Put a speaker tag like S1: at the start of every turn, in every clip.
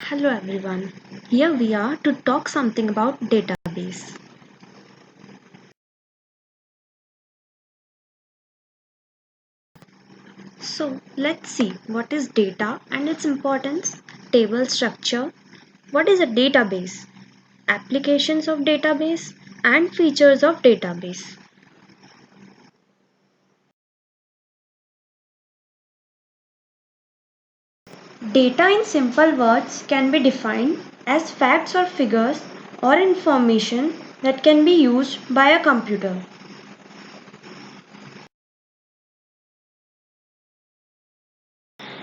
S1: Hello everyone. Here we are to talk something about database. So let's see what is data and its importance, table structure, what is a database, applications of database and features of database. Data in simple words can be defined as facts or figures or information that can be used by a computer.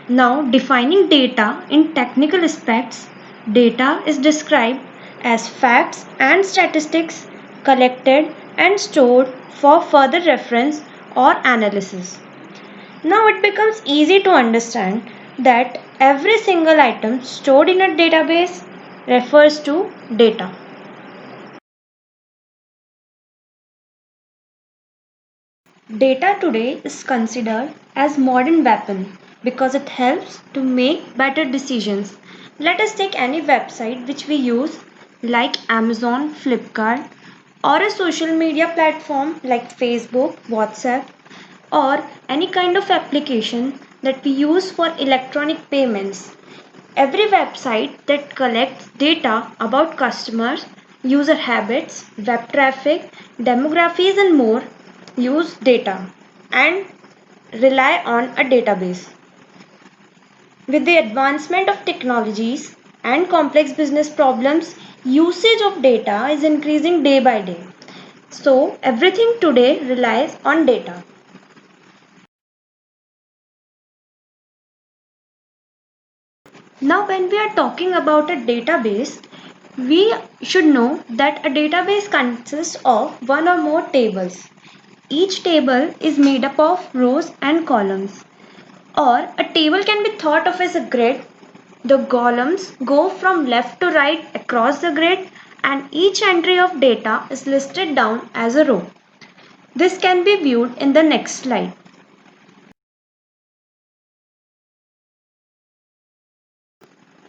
S1: Now, defining data in technical aspects, data is described as facts and statistics collected and stored for further reference or analysis. Now, it becomes easy to understand that every single item stored in a database refers to data. Data today is considered as modern weapon because it helps to make better decisions. Let us take any website which we use like Amazon, Flipkart or a social media platform like Facebook, WhatsApp or any kind of application that we use for electronic payments. Every website that collects data about customers, user habits, web traffic, demographics, and more use data and rely on a database. With the advancement of technologies and complex business problems, usage of data is increasing day by day. So, everything today relies on data. Now, when we are talking about a database, we should know that a database consists of one or more tables. Each table is made up of rows and columns. Or a table can be thought of as a grid. The columns go from left to right across the grid and each entry of data is listed down as a row. This can be viewed in the next slide.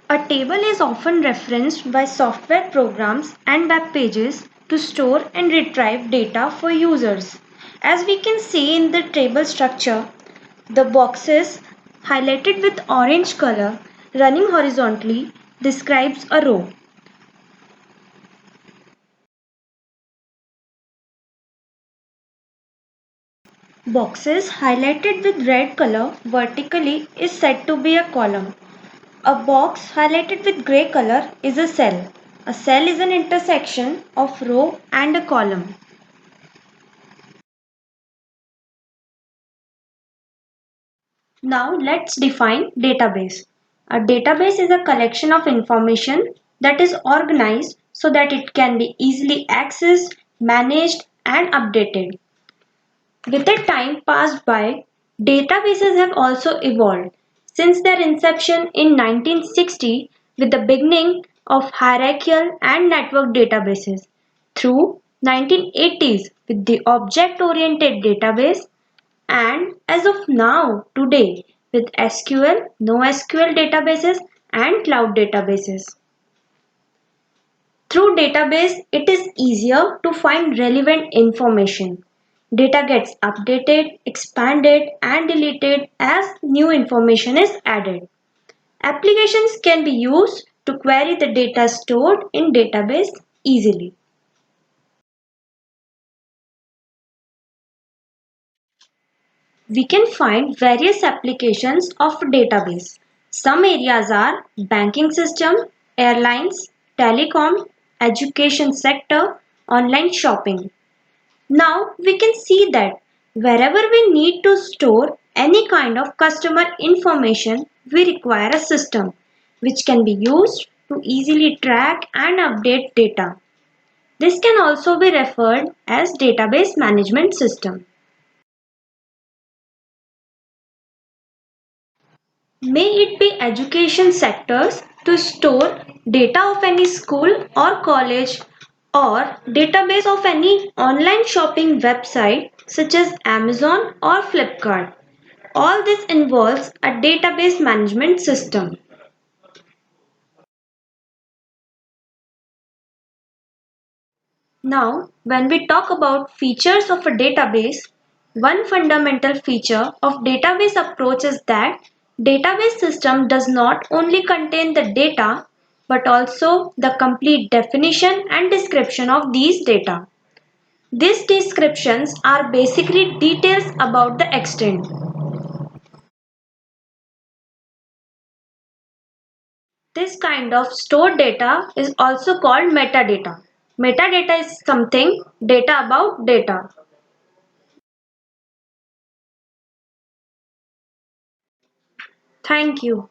S1: A table is often referenced by software programs and web pages to store and retrieve data for users. As we can see in the table structure, the boxes highlighted with orange color running horizontally describes a row. Boxes highlighted with red color vertically is said to be a column. A box highlighted with grey color is a cell. A cell is an intersection of row and a column. Now let's define database. A database is a collection of information that is organized so that it can be easily accessed, managed and updated. With the time passed by, databases have also evolved since their inception in 1960 with the beginning of hierarchical and network databases through 1980s with the object-oriented database and as of now today with SQL, NoSQL databases and cloud databases. Through database, it is easier to find relevant information. Data gets updated, expanded and deleted as new information is added. Applications can be used to query the data stored in database easily. We can find various applications of database. Some areas are banking system, airlines, telecom, education sector, online shopping. Now we can see that wherever we need to store any kind of customer information, we require a system which can be used to easily track and update data. This can also be referred as database management system. May it be education sectors to store data of any school or college or database of any online shopping website such as Amazon or Flipkart. All this involves a database management system. Now, when we talk about features of a database, one fundamental feature of database approach is that database system does not only contain the data but also the complete definition and description of these data. These descriptions are basically details about the extent. This kind of stored data is also called metadata. Metadata is something data about data. Thank you.